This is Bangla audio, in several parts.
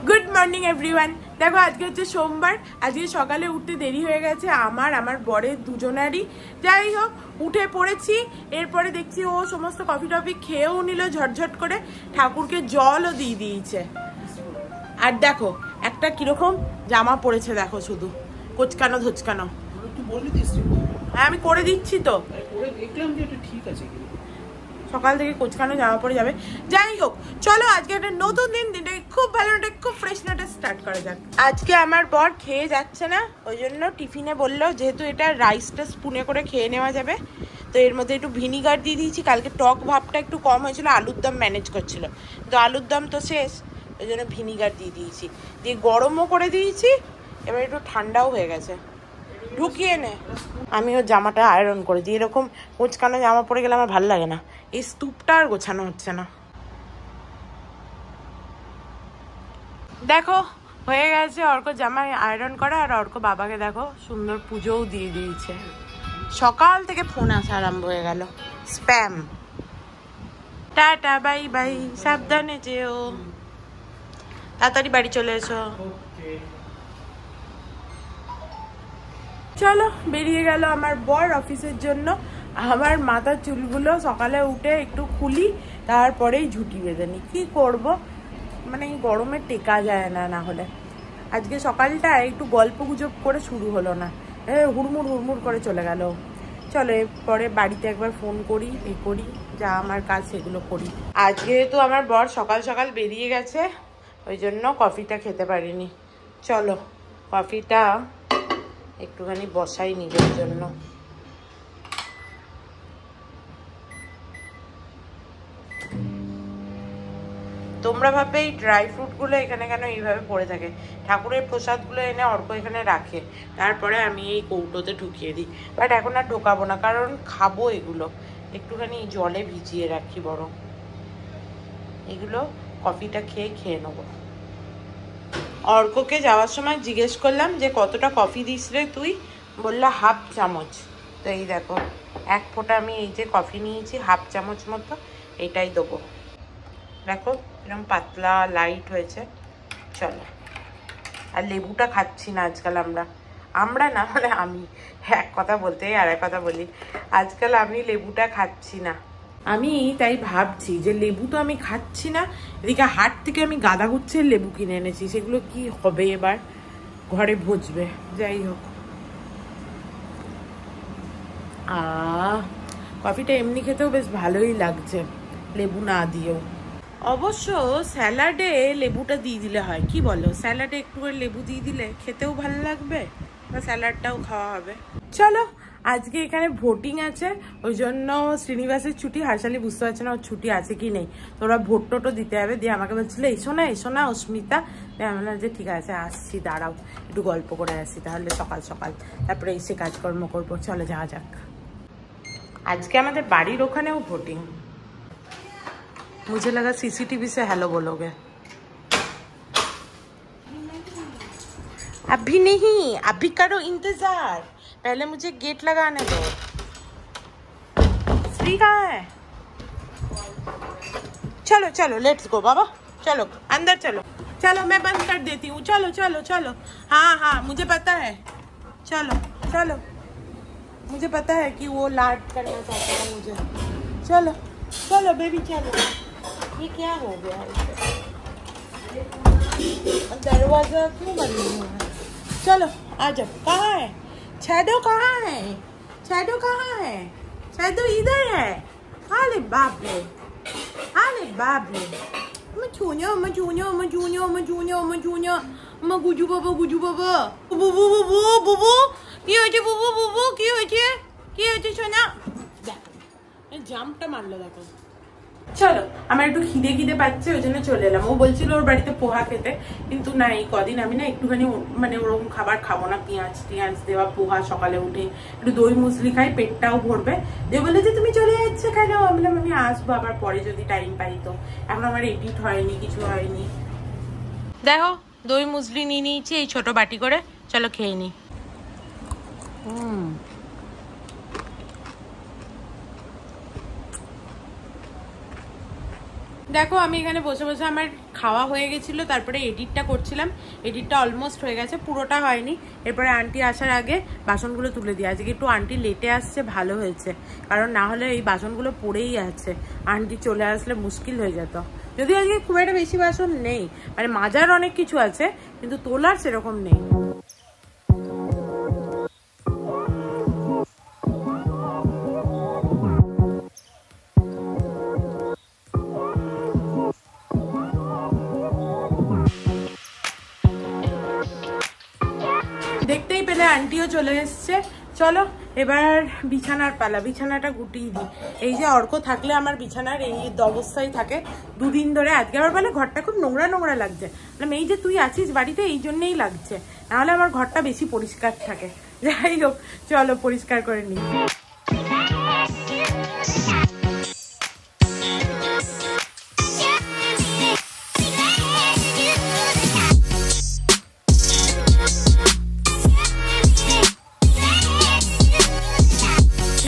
Good morning everyone. দেখো আজকে হচ্ছে সোমবার। আজকে সকালে উঠতে দেরি হয়ে গেছে আমার বরের দুজনারই। যাই হোক উঠে পড়েছি। এরপরে দেখছি ও সমস্ত কফি টফি খেয়েও নিল ঝটঝট করে, ঠাকুরকে জলও দিয়ে দিয়েছে। আর দেখো একটা কিরকম জামা পড়েছে, দেখো শুধু কোচকানো ধোচকানো। হ্যাঁ আমি করে দিচ্ছি তো, ঠিক আছে। সকাল থেকে কোচকানো জামা পরে যাবে। যাই হোক চলো আজকে একটা নতুন দিনটাকে খুব ভালো খুব ফ্রেশ নাটে স্টার্ট করা যাক। আজকে আমার বর খেয়ে যাচ্ছে না, ওই জন্য টিফিনে বললো যেহেতু এটা রাইসটা স্পুনে করে খেয়ে নেওয়া যাবে, তো এর মধ্যে একটু ভিনিগার দিয়ে দিয়েছি। কালকে টক ভাবটা একটু কম হয়েছিল, আলুর দম ম্যানেজ করছিল, তো আলুর দম তো শেষ, ওই জন্য ভিনিগার দিয়ে দিয়েছি, দিয়ে গরমও করে দিয়েছি। এবার একটু ঠান্ডাও হয়ে গেছে, ঢুকিয়ে নে। আমি ওর জামাটা আয়রন করে দিই, এরকম কোচকানো জামা পরে গেলে আমার ভালো লাগে না। এই স্তূপটা আর গোছানো হচ্ছে না। দেখো হয়ে গেছে অর্ক জামা আয়রন করা, আর অর্ক বাবাকে দেখো সুন্দর পুজোও দিয়ে দিয়েছে। সকাল থেকে ফোন আসা আরম্ভ হয়ে গেল, স্প্যাম। টাটা বাই বাই, সাবধানে যেও, তাড়াতাড়ি বাড়ি চলে এসো। চলো বেরিয়ে গেল আমার বর অফিসের জন্য। আমার মাথার চুলগুলো সকালে উঠে একটু খুলি, তারপরেই ঝুঁটি বেঁধে নি। কি করবো, মানে এই গরমে টেকা যায় না। না হলে আজকে সকালটা একটু গল্প গুজব করে শুরু হলো না, হুড়মুড় হুড়মুড় করে চলে গেল। চলো এরপরে বাড়িতে একবার ফোন করি, করি যা আমার কাজ সেগুলো করি। আজকে তো আমার বর সকাল সকাল বেরিয়ে গেছে, ওই জন্য কফিটা খেতে পারিনি। চলো কফিটা একটুখানি বসাই নিজের জন্য। তোমরা ভাববে এই ড্রাই ফ্রুটগুলো এখানে কেন এইভাবে পড়ে থাকে। ঠাকুরের প্রসাদগুলো এনে অর্ক এখানে রাখে, তারপরে আমি এই কৌটোতে ঢুকিয়ে দিই। বাট এখন আর ঢোকাবো না, কারণ খাবো এগুলো, একটুখানি জলে ভিজিয়ে রাখি বরং। এগুলো কফিটা খেয়ে নেবো। অর্ককে যাওয়ার সময় জিজ্ঞেস করলাম যে কতটা কফি দিস রে তুই, বললো হাফ চামচ। তো এই দেখো এক ফোঁটা আমি এই যে কফি নিয়েছি হাফ চামচ মতো, এটাই দেবো। দেখো এরকম পাতলা লাইট হয়েছে। চলো, আর লেবুটা খাচ্ছি না আজকাল। আমরা না মানে আমি এক কথা বলতে আর এক কথা বলি, আজকাল আমি লেবুটা খাচ্ছি না। আমি তাই ভাবছি যে লেবু তো আমি খাচ্ছি না, এদিকে হাট থেকে আমি গাঁদা গুচ্ছের লেবু কিনে এনেছি, সেগুলো কি হবে এবার, ঘরে ভজবে। যাই হোক, কফিটা এমনি খেতেও বেশ ভালোই লাগছে, লেবু না দিয়েও। অবশ্য স্যালাডে লেবুটা দিয়ে দিলে হয়, কি বলো? স্যালাডে একটু করে লেবু দিয়ে দিলে খেতেও ভালো লাগবে, বা স্যালাডটাও খাওয়া হবে। চলো আজকে এখানে ভোটিং আছে, ওই জন্য শ্রীনিবাসের ছুটি। হাসালি বুঝতে পারছে না ওর ছুটি আছে কি নেই, তো ওরা ভোট টোটো দিতে হবে। দিয়ে আমাকে বলছিল এসো না অস্মিতা। আমি বললাম যে ঠিক আছে আসছি, দাঁড়াও একটু গল্প করে আসি তাহলে সকাল সকাল, তারপরে এসে কাজকর্ম করবো। চলো যাওয়া যাক। আজকে আমাদের বাড়ির ওখানেও ভোটিং। मुझे लगा सीसीटीवी से हेलो बोलोगे। अभी नहीं, अभी करो इंतजार, पहले मुझे गेट लगाने दो। श्री कहाँ है? चलो चलो लेट्स गो बाबा, चलो अंदर चलो। चलो मैं बंद कर देती हूँ, चलो चलो चलो। हाँ मुझे पता है, चलो चलो, मुझे पता है कि वो लाड करना चाहता है मुझे। चलो चलो बेबी चलो। ये क्या हो गया है, दरवाजा क्यों बंद हुआ है? चलो आ जाओ। कहाँ है शैडो? कहाँ है शैडो? कहाँ है शैडो? इधर है। अरे बाप रे, अरे बाप रे। मचूनियो मचूनियो मचूनियो मचूनियो मचूनियो मगुजू बाबा गुजू बाबा बुबू बुबू बुबू কি হয়েছে বুবু? বুবু কি হয়েছে? কি হয়েছে সোনা? দেখো জাম্পটা মারলো দেখো। চলো আমার একটু খিদে পাচ্ছে, ওই জন্য চলে এলাম। ও বলছিল ওর বাড়িতে পোহা খেতে, কিন্তু না এই কদিন আমি না একটুখানি মানে ওরকম খাবার খাবো না, পেঁয়াজ দেওয়া পোহা সকালে উঠে একটু দই মুসলি খাই, পেটটাও ভরবে। দিয়ে বলে যে তুমি চলে যাচ্ছে কেন? বললাম আমি আসবো আবার পরে যদি টাইম পাই। তো এখন আমার এডিট হয়নি, কিছু হয়নি। দেখো দই মুসলি নিয়ে নিয়েছি এই ছোট বাটি করে, চলো খেয়ে নি। দেখো আমি এখানে বসে বসে আমার খাওয়া হয়ে গেছিলো, তারপরে এডিটটা করছিলাম। এডিটটা অলমোস্ট হয়ে গেছে, পুরোটা হয়নি। এরপরে আন্টি আসার আগে বাসনগুলো তুলে দিই। আজকে একটু আন্টি লেটে আসছে, ভালো হয়েছে, কারণ না হলে এই বাসনগুলো পড়েই আছে। আন্টি চলে আসলে মুশকিল হয়ে যেত। যদিও আজকে খুব একটা বেশি বাসন নেই, মানে মাজার অনেক কিছু আছে, কিন্তু তোলার সেরকম নেই। দেখতেই পেলে আন্টিও চলে এসছে। চলো এবার বিছানার পালা, বিছানাটা গুটিয়ে দিই। এই যে অর্ক থাকলে আমার বিছানার এই অবস্থায় থাকে দুদিন ধরে। আজকে আবার বলে ঘরটা খুব নোংরা নোংরা লাগছে। এই যে তুই আছিস বাড়িতে এই জন্যেই লাগছে, নাহলে আমার ঘরটা বেশি পরিষ্কার থাকে। যাই হোক চলো পরিষ্কার করে নিই।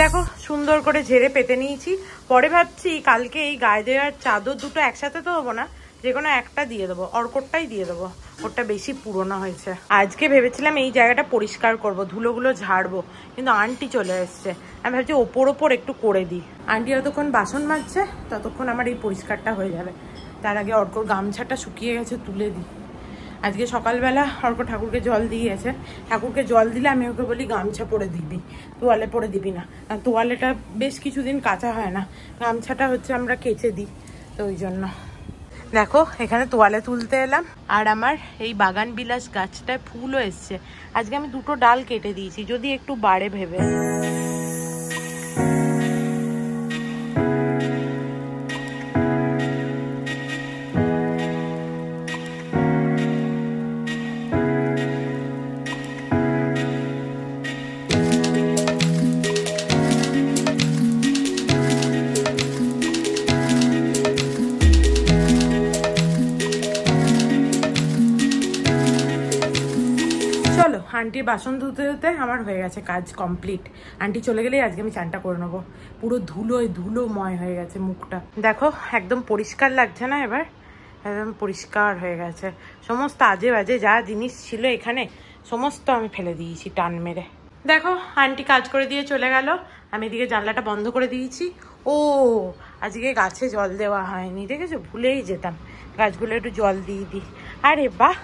দেখো সুন্দর করে ঝেড়ে পেতে নিয়েছি। পরে ভাবছি কালকে এই গায়ে দেওয়ার চাদর দুটো একসাথে তো দেবো না, যে কোনো একটা দিয়ে দেবো, অর্করটাই দিয়ে দেবো, ওটা বেশি পুরোনো হয়েছে। আজকে ভেবেছিলাম এই জায়গাটা পরিষ্কার করব, ধুলোগুলো ঝাড়বো, কিন্তু আন্টি চলে এসছে। আমি ভাবছি ওপর ওপর একটু করে দিই। আন্টি যতক্ষণ বাসন মাজছে ততক্ষণ আমার এই পরিষ্কারটা হয়ে যাবে। তার আগে অর্কর গামছাটা শুকিয়ে গেছে, তুলে দিই। আজকে সকালবেলা অর্ক ঠাকুরকে জল দিয়েছে। ঠাকুরকে জল দিলে আমি ওকে বলি গামছা পরে দিবি, তোয়ালে পরে দিবি না। তোয়ালেটা বেশ কিছুদিন কাচা হয় না, গামছাটা হচ্ছে আমরা কেচে দিই, তো ওই জন্য। দেখো এখানে তোয়ালে তুলতে এলাম, আর আমার এই বাগান বিলাস গাছটায় ফুলও এসছে। আজকে আমি দুটো ডাল কেটে দিয়েছি, যদি একটু বাড়ে ভেবে। আন্টির বাসন ধুতে ধুতে আমার হয়ে গেছে কাজ কমপ্লিট। আন্টি চলে গেলেই আজকে আমি চানটা করে নেবো। পুরো ধুলোময় হয়ে গেছে মুখটা। দেখো একদম পরিষ্কার লাগছে না? এবার একদম পরিষ্কার হয়ে গেছে। সমস্ত আজে বাজে যা জিনিস ছিল এখানে সমস্ত আমি ফেলে দিয়েছি টান মেরে। দেখো আন্টি কাজ করে দিয়ে চলে গেল, আমি এদিকে জানলাটা বন্ধ করে দিয়েছি। ও আজকে গাছে জল দেওয়া হয়নি, দেখেছো? ভুলেই যেতাম, গাছগুলো একটু জল দিয়ে দিই। আরে বাহ,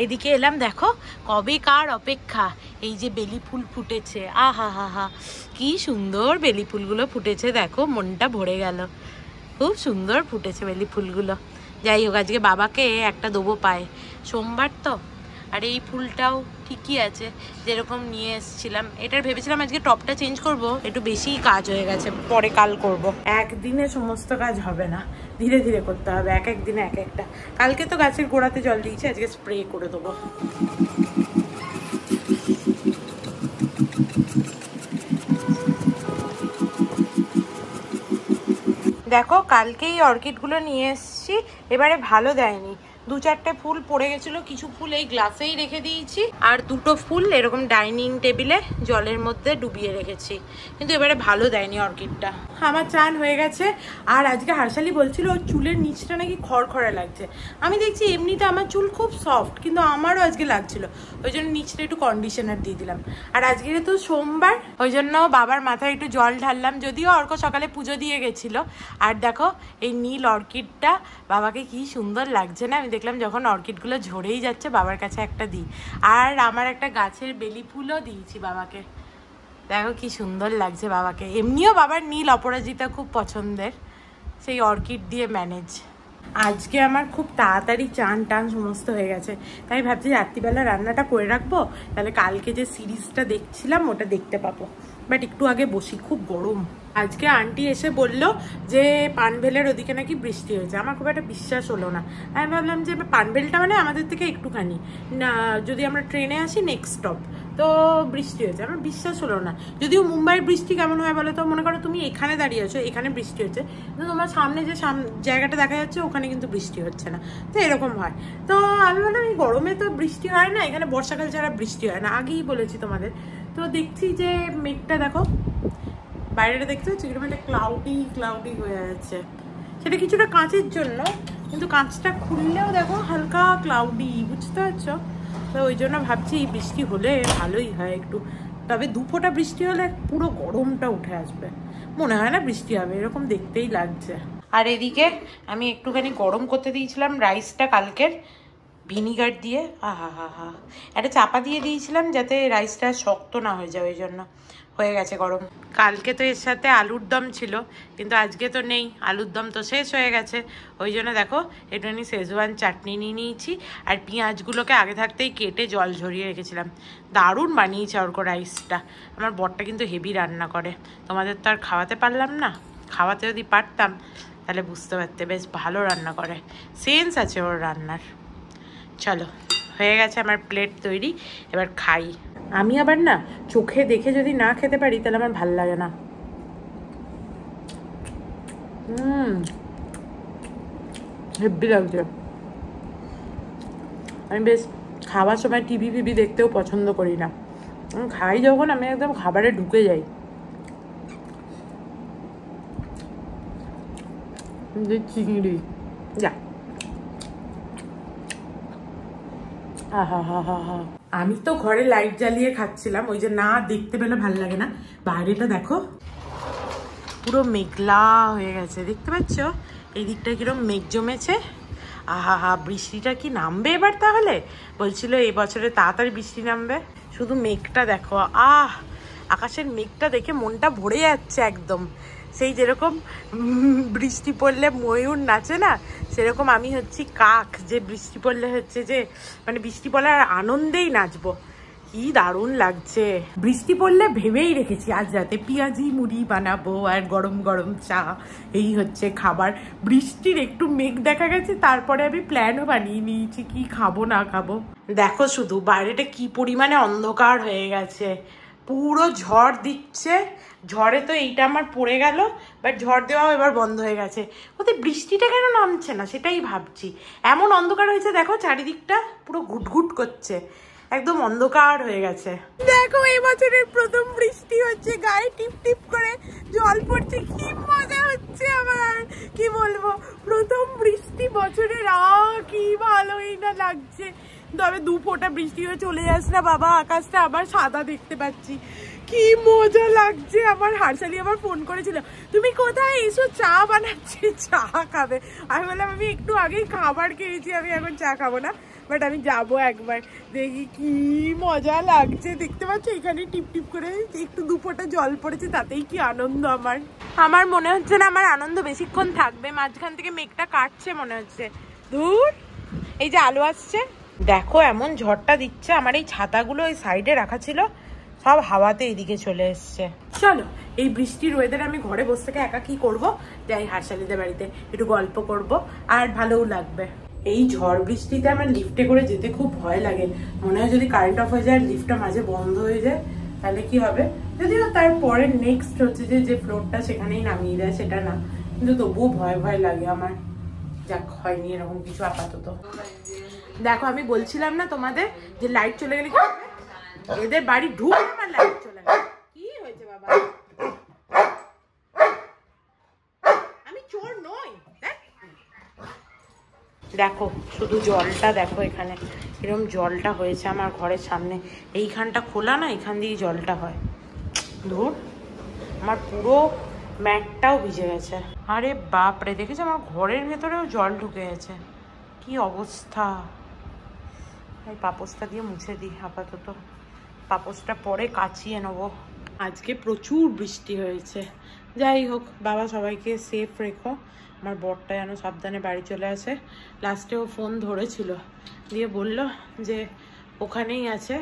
এইদিকে এলাম, দেখো কবে কার অপেক্ষা। এই যে বেলি ফুল ফুটেছে, আহা হা হা, কি সুন্দর বেলি ফুলগুলো ফুটেছে। দেখো মনটা ভরে গেল, খুব সুন্দর ফুটেছে বেলি ফুলগুলো। যাই হোক আজকে বাবাকে একটা দেবো পায়ে, সোমবার তো। আর এই ফুলটাও ঠিকই আছে, যেরকম নিয়ে এসেছিলাম। এটার ভেবেছিলাম আজকে টপটা চেঞ্জ করব, একটু বেশি কাজ হয়ে গেছে, পরে কাল করব। একদিনে সমস্ত কাজ হবে না, ধীরে ধীরে করতে হবে, এক এক দিনে এক একটা। কালকে তো গাছের গোড়াতে জল দিয়েছি, আজকে স্প্রে করে দেবো। দেখো কালকেই অর্কিডগুলো নিয়ে এসেছি, এবারে ভালো দেয়নি। দু চারটে ফুল পড়ে গেছিলো, কিছু ফুল এই গ্লাসেই রেখে দিয়েছি, আর দুটো ফুল এরকম ডাইনিং টেবিলে জলের মধ্যে ডুবিয়ে রেখেছি, কিন্তু এবারে ভালো দেয়নি অর্কিডটা। আমার চান হয়ে গেছে। আর আজকে হার্শালি বলছিল ওর চুলের নিচটা নাকি খড়খড়া লাগছে। আমি দেখছি এমনিতে আমার চুল খুব সফট, কিন্তু আমারও আজকে লাগছিল, ওই জন্য নিচটা একটু কন্ডিশনার দিয়ে দিলাম। আর আজকে তো সোমবার, ওই জন্য বাবার মাথায় একটু জল ঢাললাম, যদিও অর্ক সকালে পুজো দিয়ে গেছিলো। আর দেখো এই নীল অর্কিডটা বাবাকে কি সুন্দর লাগছে না? আমি দেখলাম যখন অর্কিডগুলো ঝরেই যাচ্ছে বাবার কাছে একটা দিই। আর আমার একটা গাছের বেলি ফুলও দিয়েছি বাবাকে, দেখো কি সুন্দর লাগছে বাবাকে। এমনিও বাবার নীল অপরাজিতা খুব পছন্দের, সেই অর্কিড দিয়ে ম্যানেজ। আজকে আমার খুব তাড়াতাড়ি চান টান সমস্ত হয়ে গেছে, তাই ভাবছি রাত্রিবেলা রান্নাটা করে রাখবো, তাহলে কালকে যে সিরিজটা দেখছিলাম ওটা দেখতে পাবো। বাট একটু আগে বসি, খুব গরম। আজকে আন্টি এসে বলল যে পানভেলের ওদিকে নাকি বৃষ্টি হয়েছে। আমার খুব একটা বিশ্বাস হলো না। আমি ভাবলাম যে পানভেলটা মানে আমাদের থেকে একটুখানি না, যদি আমরা ট্রেনে আসি নেক্সট স্টপ, তো বৃষ্টি হয়েছে। আমার বিশ্বাস হলো না। যদিও মুম্বাইয়ের বৃষ্টি কেমন হয় বলো তো? মনে করো তুমি এখানে দাঁড়িয়ে আছো, এখানে বৃষ্টি হচ্ছে, কিন্তু তোমার সামনে যে জায়গাটা দেখা যাচ্ছে ওখানে কিন্তু বৃষ্টি হচ্ছে না, তো এরকম হয়। তো আমি বললাম এই গরমে তো বৃষ্টি হয় না, এখানে বর্ষাকাল ছাড়া বৃষ্টি হয় না, আগেই বলেছি তোমাদের। তো দেখছি যে মেঘটা দেখো বাইরেটা দেখতে হচ্ছে কিরকম একটা ক্লাউডি হয়ে যাচ্ছে। সেটা কিছুটা কাঁচের জন্য, কিন্তু কাঁচটা খুললেও দেখো হালকা ক্লাউডি, বুঝতে পারছো? তো ওই জন্য ভাবছি বৃষ্টি হলে ভালোই হয় একটু, তবে 2 ফোঁটা বৃষ্টি হলে পুরো গরমটা উঠে আসবে। মনে হয় না বৃষ্টি হবে, এরকম দেখতেই লাগছে। আর এদিকে আমি একটুখানি গরম করতে দিয়েছিলাম রাইসটা কালকের, ভিনিগার দিয়ে। আহা, একটা চাপা দিয়ে দিয়েছিলাম যাতে রাইসটা শক্ত না হয়ে যায়, ওই জন্য হয়ে গেছে গরম। কালকে তো এর সাথে আলুর দম ছিল, কিন্তু আজকে তো নেই, আলুর দম তো শেষ হয়ে গেছে। ওই জন্য দেখো একটুখানি শেজওয়ান চাটনি নিয়ে নিয়েছি, আর পেঁয়াজগুলোকে আগে থাকতেই কেটে জল ঝরিয়ে রেখেছিলাম। দারুণ বানিয়েছে অর্ক রাইসটা। আমার বরটা কিন্তু হেভি রান্না করে, তোমাদের তো আর খাওয়াতে পারলাম না, খাওয়াতে যদি পারতাম তাহলে বুঝতে পারতে, বেশ ভালো রান্না করে, সেন্স আছে ওর রান্নার। চলো, হয়ে গেছে আমার প্লেট তৈরি, এবার খাই। আমি আবার না চোখে দেখে যদি না খেতে পারি তাহলে আমার ভাল লাগে না। হেব্বি লাগছে। আমি বেশ খাওয়ার সময় টিভি ফিভি দেখতেও পছন্দ করি না, খাই যখন আমি একদম খাবারে ঢুকে যাই। চিংড়ি যা, আমি তো ঘরে লাইট জ্বালিয়ে খাচ্ছিলাম, ওই যে না দেখতে পেলে ভালো লাগে না। বাইরেটা দেখো পুরো মেঘলা হয়ে গেছে, দেখতে পাচ্ছ? এই দিকটা কিরকম মেঘ জমেছে। বৃষ্টিটা কি নামবে এবার? তাহলে বলছিল এবছরে তাড়াতাড়ি বৃষ্টি নামবে। শুধু মেঘটা দেখো, আকাশের মেঘটা দেখে মনটা ভরে যাচ্ছে একদম। সেই যেরকম বৃষ্টি পড়লে ময়ূর নাচে না, সেরকম আমি হচ্ছি কাক, যে বৃষ্টি পড়লে হচ্ছে যে মানে বৃষ্টি পড়ার আনন্দেই নাচবো। কি দারুণ লাগছে। বৃষ্টি পড়লে ভেবেই রেখেছি আজ রাতে পেঁয়াজি মুড়ি বানাবো আর গরম গরম চা, এই হচ্ছে খাবার। বৃষ্টির একটু মেঘ দেখা গেছে, তারপরে আমি প্ল্যানও বানিয়ে নিয়েছি কি খাবো না খাবো। দেখো শুধু বাইরেটা কি পরিমাণে অন্ধকার হয়ে গেছে, পুরো ঝড় দিচ্ছে। ঝড়ে তো এইটা আমার পড়ে গেল, বাট ঝড় দেওয়াও এবার বন্ধ হয়ে গেছে। ওতে বৃষ্টিটা কেন নামছে না সেটাই ভাবছি। এমন অন্ধকার হয়েছে দেখো, চারিদিকটা পুরো ঘুটঘুট করছে, একদম অন্ধকার হয়ে গেছে। দেখো এই বছরের প্রথম বৃষ্টি হচ্ছে, গায়ে টিপ টিপ করে জল পড়ছে, কি মজা হচ্ছে আমার, কি বলবো। প্রথম বৃষ্টি বছরের, কি ভালোই না লাগছে। তবে 2 ফোঁটা বৃষ্টি হয়ে চলে যাস না বাবা, আকাশটা আবার সাদা দেখতে পাচ্ছি, কি মজা লাগছে আমার। হারশালি আবার ফোন করেছিল, তুমি কোথায়, এসো চা বানাচ্ছি, চা খাবে। আমি বললাম আমি একটু আগেই খাবার খেয়েছি, আমি এখন চা খাবো না, বাট আমি যাবো একবার, দেখি কি মজা লাগছে। দেখতে পাচ্ছ এখানে টিপ টিপ করে একটু 2 ফোঁটা জল পড়েছে, তাতেই কি আনন্দ আমার। আমার মনে হচ্ছে না আমার আনন্দ বেশিক্ষণ থাকবে, মাঝখান থেকে মেঘটা কাটছে মনে হচ্ছে। ধুর, এই যে আলো আসছে দেখো, এমন ঝড়টা দিচ্ছে। আমার এই ছাতাগুলো ওই সাইডে রাখা ছিল, সব হাওয়াতে এদিকে চলে এসছে। চলো, এই বৃষ্টির ওয়েদারে আমি ঘরে বসে থেকে একা কি করবো, যাই হারশালিদের বাড়িতে একটু গল্প করব, আর ভালোও লাগবে। এই ঝড় বৃষ্টিতে আমার লিফটে করে যেতে খুব ভয় লাগে, মনে হয় যদি কারেন্ট অফ হয়ে যায়, লিফটটা মাঝে বন্ধ হয়ে যায়, তাহলে কি হবে। যদিও তারপরে নেক্সট হচ্ছে যে ফ্লোরটা সেখানেই নামিয়ে দেয়, সেটা না, কিন্তু তবুও ভয় ভয় লাগে আমার। যাক, হয়নি এরকম কিছু আপাতত। দেখো আমি বলছিলাম না তোমাদের যে লাইট চলে গেলে কি হবে, এদের বাড়ি ঢুকে আমার লাইট চলে গেল। কি হয়েছে বাবা, আমি চোর নই। দেখো শুধু জলটা দেখো, এখানে এরকম জলটা হয়েছে আমার ঘরের সামনে, এইখানটা খোলা না, এখান দিয়ে জলটা হয়। ধুর, আমার পুরো ম্যাটটাও ভিজে গেছে। আরে বাপরে, দেখেছো আমার ঘরের ভেতরেও জল ঢুকে গেছে, কি অবস্থা। এই পাপোসটা দিয়ে মুছে দিই আপাতত, পাপোসটা পরে কাচিয়ে নেবো। আজকে প্রচুর বৃষ্টি হয়েছে, যাই হোক, বাবা সবাইকে সেফ রেখো। আমার বরটা যেন সাবধানে বাড়ি চলে আসে। লাস্টেও ফোন ধরেছিল, দিয়ে বলল যে ওখানেই আছে,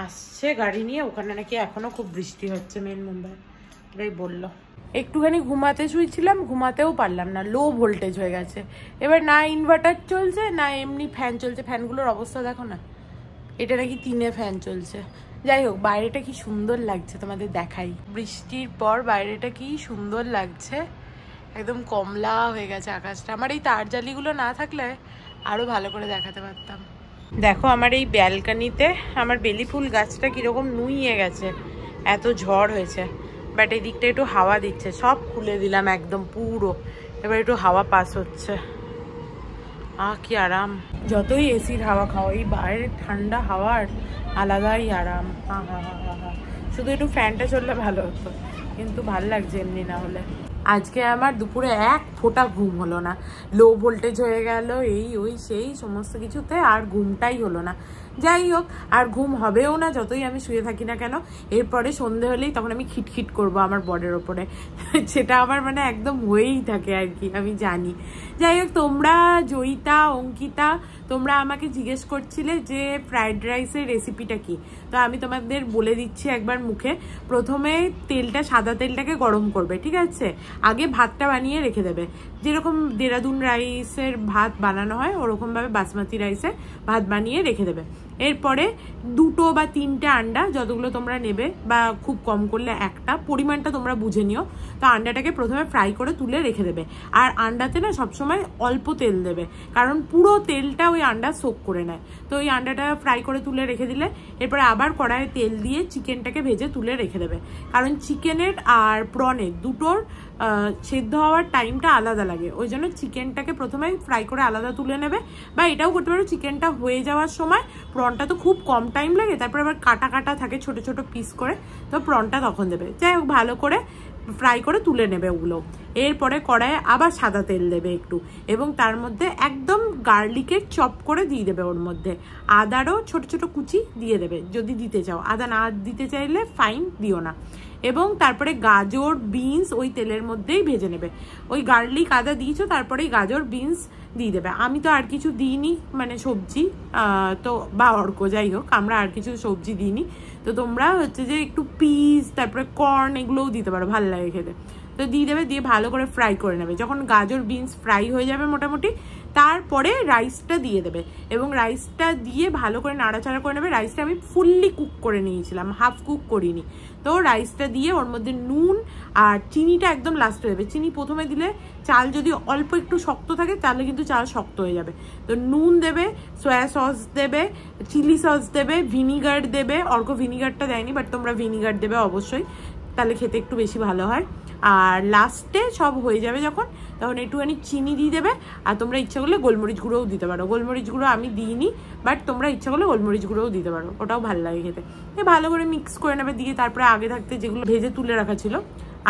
আসছে গাড়ি নিয়ে, ওখানে নাকি এখনো খুব বৃষ্টি হচ্ছে মেন মুম্বাই, এটাই বললো। একটুখানি ঘুমাতে শুয়েছিলাম, ঘুমাতেও পারলাম না, লো ভোল্টেজ হয়ে গেছে। এবার না ইনভার্টার চলছে না এমনি ফ্যান চলছে, ফ্যানগুলোর অবস্থা দেখো না, এটা নাকি 3 ফ্যান চলছে। যাই হোক, বাইরেটা কি সুন্দর লাগছে তোমাদের দেখাই। বৃষ্টির পর বাইরেটা কি সুন্দর লাগছে, একদম কমলা হয়ে গেছে আকাশটা। আমার এই তার জালিগুলো না থাকলে আরো ভালো করে দেখাতে পারতাম। দেখো আমার এই ব্যালকানিতে আমার বেলি ফুল গাছটা কিরকম নুইয়ে গেছে, এত ঝড় হয়েছে, বাট এই দিকটা একটু হাওয়া দিচ্ছে। সব খুলে দিলাম একদম পুরো, এবার একটু হাওয়া পাস হচ্ছে, কি আরাম। যতই এসির হাওয়া খাও, এই বাইরের ঠান্ডা হাওয়ার আলাদাই আরাম। হা হা হা হা। শুধু একটু ফ্যানটা চললে ভালো হতো, কিন্তু ভালো লাগছে এমনি না হলে। আজকে আমার দুপুরে এক ফোঁটা ঘুম হলো না, লো ভোল্টেজ হয়ে গেল, এই ওই সেই সমস্ত কিছুতে আর ঘুমটাই হলো না। যাই হোক, আর ঘুম হবেও না যতই আমি শুয়ে থাকি না কেন। এরপরে সন্ধে হলেই তখন আমি খিটখিট করবো আমার বরের ওপরে, সেটা আমার মানে একদম হয়েই থাকে আর কি, আমি জানি। যাই হোক, তোমরা জয়িতা, অঙ্কিতা, তোমরা আমাকে জিজ্ঞেস করছিলে যে ফ্রাইড রাইসের রেসিপিটা কি। তো আমি তোমাদের বলে দিচ্ছি একবার মুখে। প্রথমে তেলটা, সাদা তেলটাকে গরম করবে, ঠিক আছে? আগে ভাতটা বানিয়ে রেখে দেবে, যেরকম দেরাদুন রাইসের ভাত বানানো হয় ওরকমভাবে বাসমতি রাইসের ভাত বানিয়ে রেখে দেবে। এরপরে 2 বা 3টে আন্ডা, যতগুলো তোমরা নেবে, বা খুব কম করলে একটা, পরিমাণটা তোমরা বুঝে নিও। তো আন্ডাটাকে প্রথমে ফ্রাই করে তুলে রেখে দেবে। আর আন্ডাতে না সবসময় অল্প তেল দেবে, কারণ পুরো তেলটা ওই আন্ডা সোক করে নেয়। তো ওই আন্ডাটা ফ্রাই করে তুলে রেখে দিলে এরপরে আবার কড়াইয়ে তেল দিয়ে চিকেনটাকে ভেজে তুলে রেখে দেবে। কারণ চিকেনের আর প্রনের দুটোর সেদ্ধ হওয়ার টাইমটা আলাদা লাগে, ওই জন্য চিকেনটাকে প্রথমে ফ্রাই করে আলাদা তুলে নেবে। বা এটাও করতে পারো, চিকেনটা হয়ে যাওয়ার সময়, প্রনটা তো খুব কম টাইম লাগে, তারপর আবার কাটা কাটা থাকে ছোট ছোট পিস করে, তো প্রনটা তখন দেবে। যাই হোক, ভালো করে ফ্রাই করে তুলে নেবে ওগুলো। এরপরে কড়াইয়ে আবার সাদা তেল দেবে একটু, এবং তার মধ্যে একদম গার্লিকের চপ করে দিয়ে দেবে। ওর মধ্যে আদারও ছোট ছোট কুচি দিয়ে দেবে যদি দিতে চাও, আদা না দিতে চাইলে ফাইন, দিও না। এবং তারপরে গাজর, বিনস ওই তেলের মধ্যেই ভেজে নেবে। ওই গার্লিক আদা দিয়েছো, তারপরেই গাজর, বিনস দিয়ে দেবে। আমি তো আর কিছু দিইনি, মানে সবজি তো, বা অর্ক, যাই হোক, আমরা আর কিছু সবজি দিইনি। তো তোমরা হচ্ছে যে একটু পিস, তারপরে কর্ন, এগুলোও দিতে পারো, ভালো লাগে খেতে। তো দিয়ে দেবে, দিয়ে ভালো করে ফ্রাই করে নেবে। যখন গাজর, বিনস ফ্রাই হয়ে যাবে মোটামুটি, তারপরে রাইসটা দিয়ে দেবে, এবং রাইসটা দিয়ে ভালো করে নাড়াচাড়া করে নেবে। রাইসটা আমি ফুললি কুক করে নিয়েছিলাম, হাফ কুক করিনি। তো রাইসটা দিয়ে ওর মধ্যে নুন আর চিনিটা একদম লাস্টে দেবে। চিনি প্রথমে দিলে চাল যদি অল্প একটু শক্ত থাকে তাহলে কিন্তু চাল শক্ত হয়ে যাবে। তো নুন দেবে, সয়া সস দেবে, চিলি সস দেবে, ভিনিগার দেবে। অর্ক ভিনিগারটা দেয়নি, বাট তোমরা ভিনিগার দেবে অবশ্যই, তাহলে খেতে একটু বেশি ভালো হয়। আর লাস্টে সব হয়ে যাবে যখন, তখন একটুখানি চিনি দিয়ে দেবে। আর তোমরা ইচ্ছা করলে গোলমরিচ গুঁড়োও দিতে পারো। গোলমরিচ গুঁড়ো আমি দিইনি, বাট তোমরা ইচ্ছা করলে গোলমরিচ গুঁড়োও দিতে পারো, ওটাও ভালো লাগে খেতে। ভালো করে মিক্স করে নেবে। দিয়ে তারপরে আগে থাকতে যেগুলো ভেজে তুলে রাখা ছিল,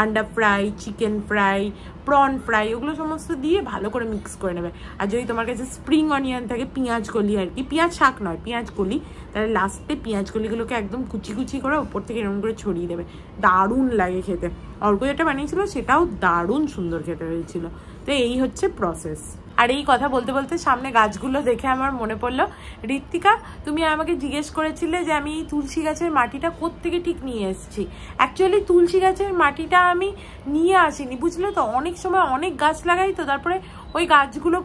আন্ডা fry, chicken fry, prawn fry, ওগুলো সমস্ত দিয়ে ভালো করে মিক্স করে নেবে। আর যদি তোমার কাছে স্প্রিং অনিয়ন থাকে, পেঁয়াজ কলি আর কি, পেঁয়াজ শাক নয়, পেঁয়াজ কলি, তাহলে লাস্টে পেঁয়াজ কলিগুলোকে একদম কুচি কুচি করে ওপর থেকে এরকম করে ছড়িয়ে দেবে। দারুণ লাগে খেতে। অর্ক যেটা বানিয়েছিল সেটাও দারুণ সুন্দর খেতে হয়েছিল। তো এই হচ্ছে প্রসেস। আর এই কথা বলতে বলতে সামনে গাছগুলো দেখে আমার মনে পড়লো, ঋত্বিকা, তুমি আমাকে জিজ্ঞেস করেছিলে যে আমি তুলসী গাছের মাটিটা কোত্থেকে ঠিক নিয়ে এসেছি। অ্যাকচুয়ালি তুলসী গাছের মাটিটা আমি নিয়ে আসিনি, বুঝলে তো। অনেক সময় অনেক গাছ লাগাই, তো তারপরে ওই গাছগুলো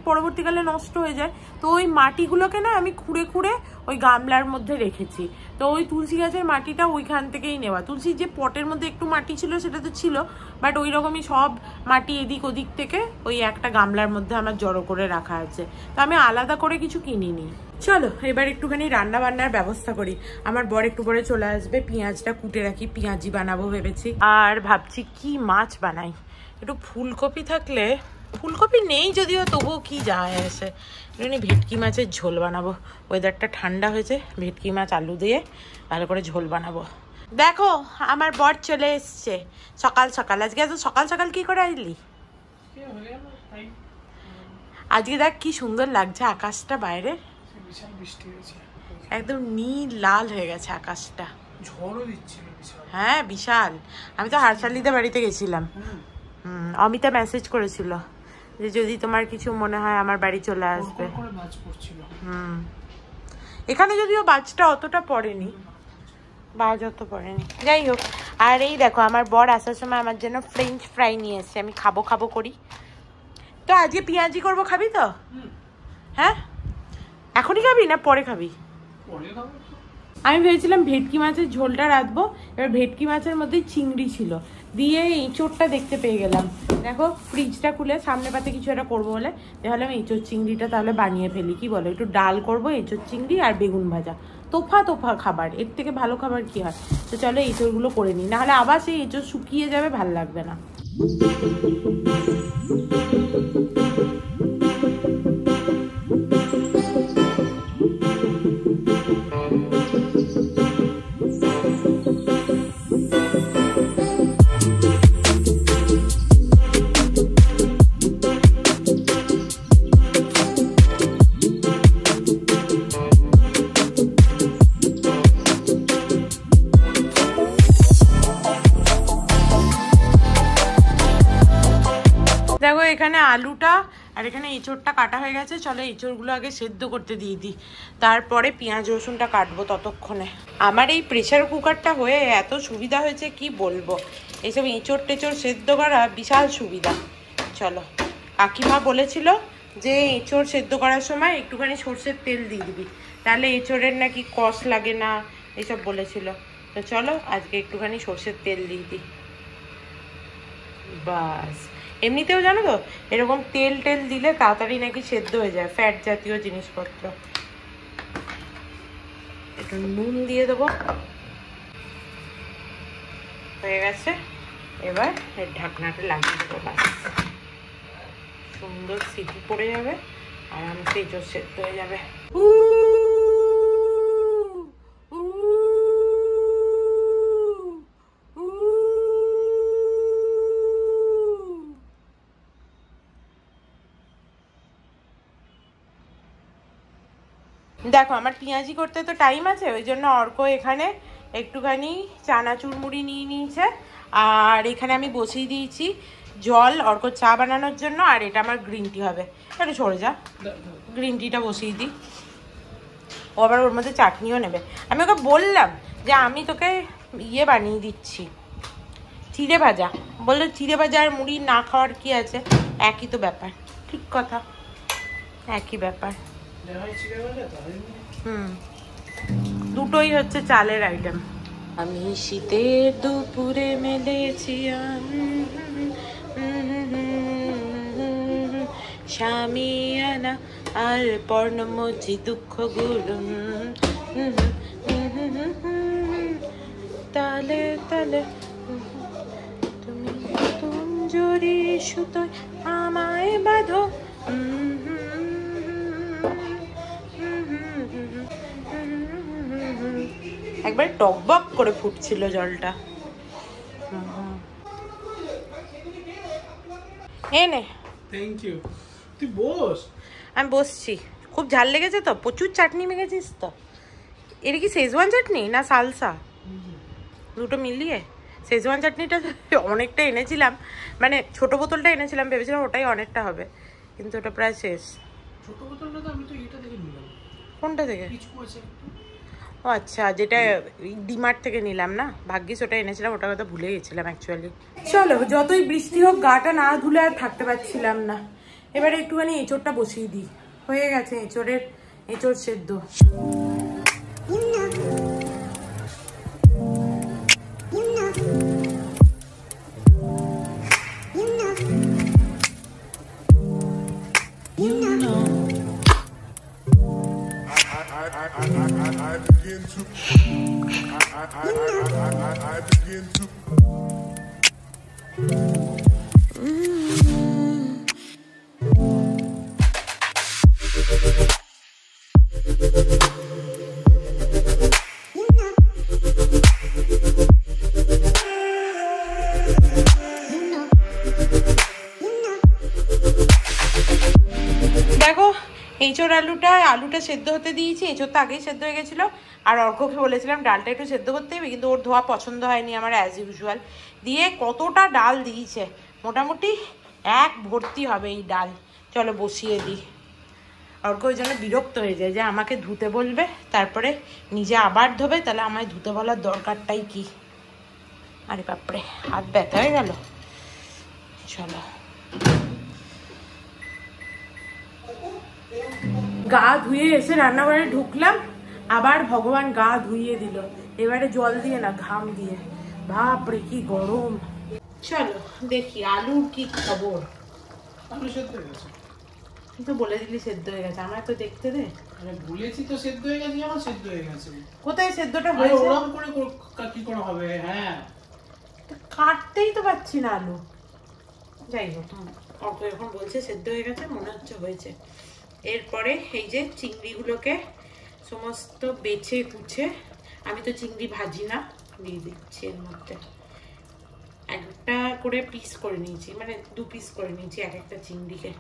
পরবর্তীকালে নষ্ট হয়ে যায়। তো ওই মাটিগুলোকে না আমি খুঁড়ে খুঁড়ে ওই গামলার মধ্যে রেখেছি। তো ওই তুলসী গাছের মাটিটা ওইখান থেকেই নেওয়া। তুলসীর যে পটের মধ্যে একটু মাটি ছিল সেটা তো ছিল, বাট ওই রকমই সব মাটি এদিক ওদিক থেকে ওই একটা গামলার মধ্যে আমার জড়ো করে রাখা আছে। তো আমি আলাদা করে কিছু কিনিনি। চলো এবার একটুখানি রান্না বান্নার ব্যবস্থা করি। আমার বর একটু পরে চলে আসবে, পেঁয়াজটা কুটে রাখি, পেঁয়াজি বানাবো ভেবেছি। আর ভাবছি কি মাছ বানাই। একটু ফুলকপি থাকলে, ফুলকপি নেই যদিও, তবুও কি যায় আসে, একটুখানি ভেটকি মাছের ঝোল বানাবো। ওয়েদারটা ঠান্ডা হয়েছে, ভেটকি মাছ আলু দিয়ে ভালো করে ঝোল বানাবো। দেখো আমার বর চলে এসছে সকাল সকাল। আজকে এত সকাল সকাল কি করে আসলি? আজকে দেখ কি সুন্দর লাগছে আকাশটা বাইরে, একদম নীল লাল হয়ে গেছে আকাশটা। ঝড়ও দিচ্ছিল। হ্যাঁ বিশাল। আমি তো হারশালিদের বাড়িতে গেছিলাম। অমিতা মেসেজ করেছিল যে যদি তোমার কিছু মনে হয় আমার বাড়ি চলে আসবে। এখানে যদিও বাজটা অতটা পড়েনি, বাজ অত পড়েনি। যাই হোক, আর এই দেখো আমার বর আসার সময় আমার জন্য ফ্রেঞ্চ ফ্রাই নিয়ে এসছে। আমি খাবো খাবো করি। তো আজকে পেঁয়াজি করবো, খাবি তো? হ্যাঁ, এখনই খাবি না পরে খাবি? আমি ভেবেছিলাম ভেটকি মাছের ঝোলটা রাখবো। এবার ভেটকি মাছের মধ্যে চিংড়ি ছিল, দিয়ে এঁচোড়টা দেখতে পেয়ে গেলাম। দেখো ফ্রিজটা খুলে সামনে পাতে কিছু একটা করবো বলে তাহলে আমি এঁচোড় চিংড়িটা তাহলে বানিয়ে ফেলি। কি বলো, একটু ডাল করবো, এঁচোড় চিংড়ি আর বেগুন ভাজা। তোফা তোফা খাবার, এর থেকে ভালো খাবার কি হয়? তো চলো এঁচোড়গুলো করে নিই, নাহলে আবার সেই এঁচোড় শুকিয়ে যাবে, ভাল লাগবে না। দেখো এখানে আলুটা আর এখানে এঁচোড়টা কাটা হয়ে গেছে। চলো এঁচোড়গুলো আগে সেদ্ধ করতে দিয়ে দিই, তারপরে পেঁয়াজ রসুনটা কাটবো ততক্ষণে। আমার এই প্রেসার কুকারটা হয়ে এত সুবিধা হয়েছে কি বলবো, এইসব এঁচোড় টেচোড় সেদ্ধ করা বিশাল সুবিধা। চলো, কাকিমা বলেছিল যে এঁচোড় সেদ্ধ করার সময় একটুখানি সর্ষের তেল দিয়ে দিবি, তাহলে এঁচোড়ের নাকি কষ লাগে না, এইসব বলেছিল। তো চলো আজকে একটুখানি সর্ষের তেল দিয়ে দিই, বাস। এমনিতেও জানো তো এরকম তেল টেল দিলে তাড়াতাড়ি নাকি সেদ্ধ হয়ে যায় ফ্যাট জাতীয় জিনিসপত্র। একটু নুন দিয়ে দেবো, হয়ে গেছে। এবার এর ঢাকনাটা লাগিয়ে দেবো, বাস। সুন্দর সিটি পড়ে যাবে, আরামসে এঁচোড় সেদ্ধ হয়ে যাবে। দেখো আমার পেঁয়াজি করতে তো টাইম আছে, ওই জন্য অর্ক এখানে একটুখানি চানাচুর মুড়ি নিয়ে নিয়েছে, আর এখানে আমি বসিয়ে দিয়েছি জল অর্ক চা বানানোর জন্য, আর এটা আমার গ্রিন টি হবে। একটু সরে যা, গ্রিন টিটা বসিয়ে দিই। ও আবার ওর মধ্যে চাটনিও নেবে। আমি ওকে বললাম যে আমি তোকে ইয়ে বানিয়ে দিচ্ছি, চিড়ে ভাজা। বললো চিড়ে ভাজা আর মুড়ি না খাওয়ার কি আছে, একই তো ব্যাপার। ঠিক কথা, একই ব্যাপার। দুটোই হচ্ছে চালের আইটেম। আমি শীতের দুপুরে মেলেছি শামিয়ানা আর পর্ণমোচি দুঃখ গুলো তালে তালে তুমি তুঞ্জরি সুতোয় আমায় বাঁধো। একবার টকবক করে ফুটছিল জলটা। এনে থ্যাংক ইউ, তুই বস। আমি বসছি। খুব ঝাল লেগেছে তো, প্রচুর চাটনি মেখেছিস তো। এটা কি শেজওয়ান চাটনি না সালসা? দুটো মিলিয়ে শেজওয়ান চাটনিটা অনেকটা এনেছিলাম, মানে ছোট বোতলটা এনেছিলাম, ভেবেছিলাম ওটাই অনেকটা হবে, কিন্তু ওটা প্রায় শেষ। ছোট বোতলটা তো আমি তো এটা থেকে নিলাম। কোনটা থেকে? কিছু আছে ও আচ্ছা, যেটা ডিমার্ট থেকে নিলাম না, ভাগ্যিস ওটা এনেছিলাম, ওটা কথা ভুলে গেছিলাম অ্যাকচুয়ালি। চলো, যতই বৃষ্টি হোক গাটা না ধুলে আর থাকতে পারছিলাম না। এবারে একটুখানি এঁচোড়টা বসিয়ে দিই। হয়ে গেছে এঁচোড় সেদ্ধ। দেখো এঁচোড় আলুটা সেদ্ধ হতে দিয়েছি। এঁচোড়টা আগেই সেদ্ধ হয়ে গেছিলো। আর অর্ককে বলেছিলাম ডালটা একটু সেদ্ধ করতে হবে, কিন্তু ওর ধোয়া পছন্দ হয়নি আমার অ্যাজ ইউজুয়াল। দিয়ে কতটা ডাল দিয়েছে, মোটামুটি এক ভর্তি হবে এই ডাল। চলো বসিয়ে দিই। অর্ক ওই জন্য বিরক্ত হয়ে যায় যে আমাকে ধুতে বলবে, তারপরে নিজে আবার ধোবে, তাহলে আমায় ধুতে বলার দরকারটাই কি। আরে বাপরে, হাত ব্যথা হয়ে গেল। চলো, গা ধুয়ে এসে রান্নাঘরে ঢুকলাম, আবার ভগবান গা ধুইয়ে দিল। এবারে জল দিয়ে না, ঘাম দিয়ে। বাপরে কি গরম। চলো দেখি আলুর কি খবর। আলু সেদ্ধ হয়ে গেছে। তুই তো বলে দিলি সেদ্ধ হয়ে গেছে, আমার তো দেখতে দে। আরে বলেছি তো সেদ্ধ হয়ে গেছে, আমার সেদ্ধ হয়ে গেছে। কোথায় সেদ্ধটা হয়েছে? ওরকম করে কি করে হবে? হ্যাঁ, কাটতেই তো পাচ্ছি না আলু। যাই হোক, অল্প এখন বলছে সেদ্ধ হয়ে গেছে, মনে হচ্ছে হয়েছে। এরপরে এই যে চিংড়িগুলোকে সমস্ত বেছে কুচে, আমি তো চিংড়ি ভাজি না, দিয়ে দিচ্ছি এর মধ্যে। একটা করে পিস করে নিয়েছি, মানে 2 পিস করে নিয়েছি এক একটা চিংড়িকে।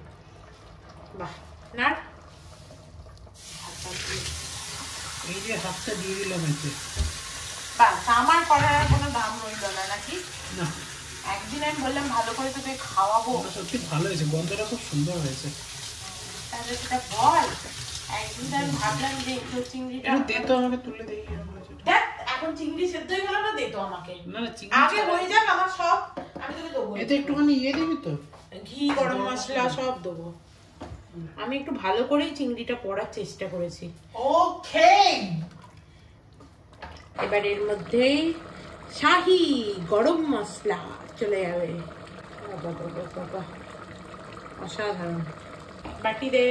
বাহ, না এই যে হাতটা দিয়ে দিলাম এতে, বাস আমার করার কোনো দাম রইল না নাকি? না একদিন আমি বললাম ভালো করে তোকে খাওয়াবো, সত্যি ভালো হয়েছে, গন্ধটা খুব সুন্দর হয়েছে। তাহলে সেটা বল। একদিন আমি ভাবলাম যে একটু চিংড়িটা দে তো আমাকে, তুলে দেই। দেখ এখন চিংড়ি সেদ্ধ হয়ে গেল না, দে তো আমাকে। না না, আগে হয়ে যাক আমার সব, আমি তোকে দেবো। এতে একটুখানি ইয়ে দিবি তো, ঘি, গরম মশলা সব দেবো। আমি একটু ভালো করেই চিংড়িটা করার চেষ্টা করেছি। ওকে, এবার এর মধ্যেই শাহি গরম মশলা চলে যাবে। বাবা বাবা বাবা, অসাধারণ। বাটি দে,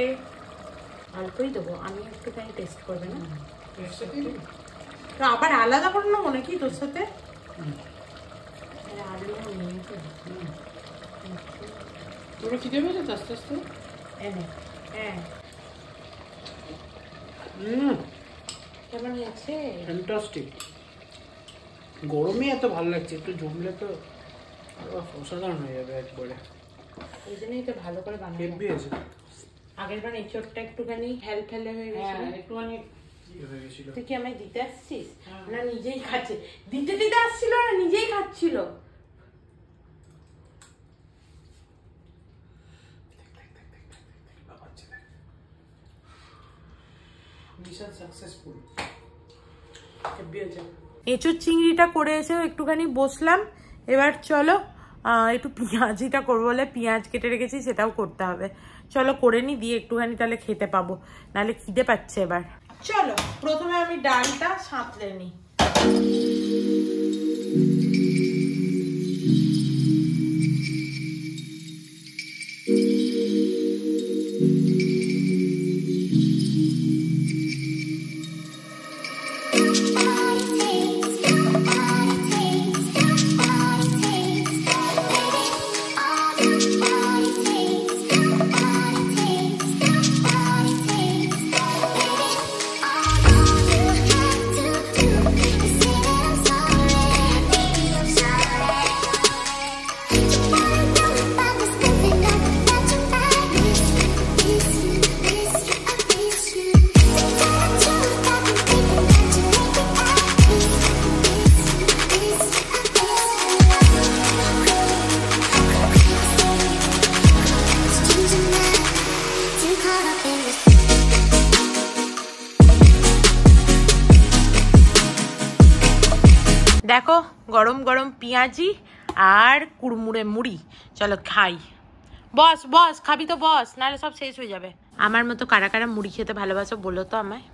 অল্পই দেবো, আমি একটুখানি টেস্ট করবে না? তো আবার আলাদা করে নেবো নাকি তোর সাথে? আলু নিয়ে তোরা কি দেবে আস্তে আস্তে? হ্যাঁ, কেমন হয়েছে? ফ্যান্টাস্টিক। গরমে এত ভালো লাগছে, একটু জমলে তো আরো অসাধারণ হয়ে যাবে একবারে। ওই জন্যই তো ভালো করে বানাবো। হেভি আছে। আগের বার এঁচোড়টা একটুখানি ফেলে হয়ে গেছিল। একটুখানি হয়ে গেছিল। তুই কি আমায় দিতে আসছিস? না নিজেই খাচ্ছে? দিতে আসছিল না, নিজেই খাচ্ছিল। Mission successful. এঁচোড় চিংড়িটা করে এসে একটুখানি বসলাম। এবার চলো একটু পেঁয়াজিটা করবো, বলে পেঁয়াজ কেটে রেখেছি, সেটাও করতে হবে। চলো করে নি, দিয়ে একটুখানি তাহলে খেতে পাবো, নাহলে খিদে পাচ্ছে এবার। চলো প্রথমে আমি ডালটা সাঁতলে নিই। দেখো গরম গরম পেঁয়াজি আর কুড়মুড়ে মুড়ি, চলো খাই। বস বস, খাবি তো বস, নাহলে সব শেষ হয়ে যাবে। আমার মতো কারা কারা মুড়ি খেতে ভালোবাসো বলো তো আমায়।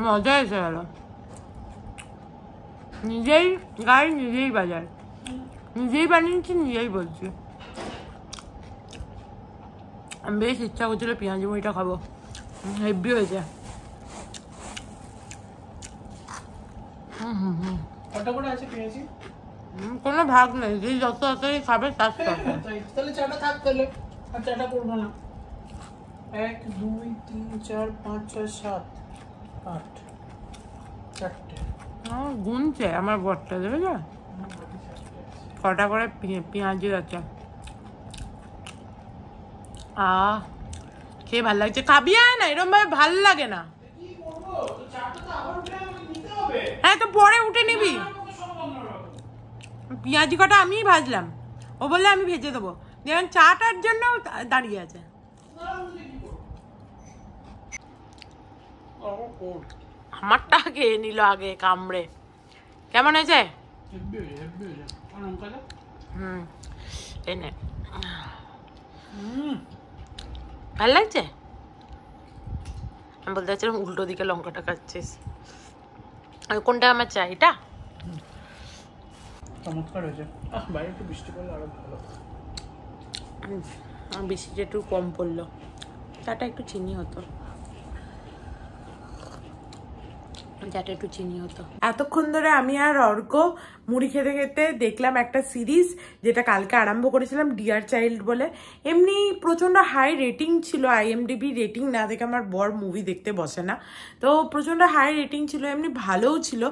মজা এসে গেল, নিজেই গাড়ি নিজেই বাজার, নিজেই বানিয়েছি, নিজেই বলছি। আমি বেশ ইচ্ছা করছিল পেঁয়াজি মুড়িটা খাবো, হেভি হয়েছে। কটা করে আছে পেঁয়াজি? কোনো ভাগ নেই, যে যত তাড়াতাড়ি খাবে তার সাথে। তাহলে চাটা থাক, তাহলে আর চাটা করবো না। 1 2 3 4 5 6 7 8 4টে গুনছে আমার বরটা, দেবে যা কটা করে পেঁয়াজি আছে। খেয়ে ভাল লাগছে, খাবি না? এরকম ভাবে ভাল লাগে না। হ্যাঁ তো পরে উঠে নিবি। পেঁয়াজি কটা আমিই ভাজলাম, ও বললে আমি ভেজে দেবো। দেখেন চাটার জন্য দাঁড়িয়ে আছে। আমারটা খেয়ে নিল আগে কামড়ে। কেমন হয়েছে? এনে ভাল লাগছে। আমি বলতে চাচ্ছিলাম উল্টো দিকে লঙ্কাটা খাচ্ছিস। কোনটা আমার চাই? এটা চমৎকার হয়েছে। বাইরে একটু বৃষ্টি পড়লে আরো ভালো। বেশিটা একটু কম পড়লো, চাটা একটু চিনি হতো, যাটা একটু চিনি হতো। এতক্ষণ ধরে আমি আর অর্ক মুড়ি খেতে খেতে দেখলাম একটা সিরিজ, যেটা কালকে আরম্ভ করেছিলাম, ডিয়ার চাইল্ড বলে। এমনি প্রচণ্ড হাই রেটিং ছিল, IMDb রেটিং না দেখে আমার বর মুভি দেখতে বসে না, তো প্রচণ্ড হাই রেটিং ছিল, এমনি ভালোও ছিল,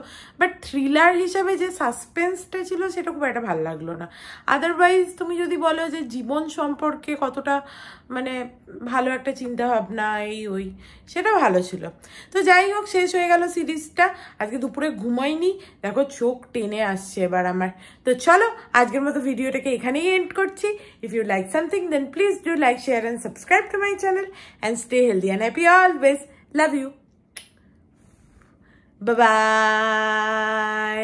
বাট থ্রিলার হিসাবে যে সাসপেন্সটা ছিল সেটা খুব একটা ভালো লাগলো না। আদারওয়াইজ তুমি যদি বলো যে জীবন সম্পর্কে কতটা মানে ভালো একটা চিন্তা ভাবনা এই ওই, সেটা ভালো ছিল। তো যাই হোক, শেষ হয়ে গেল সিরিজটা। আজকে দুপুরে ঘুমাইনি, দেখো চোখ টেনে আসছে এবার আমার। তো চলো আজকের মতো ভিডিওটাকে এখানেই এন্ড করছি। If you like something then please do like, share and subscribe to my channel and stay healthy and happy always. Love you, bye by.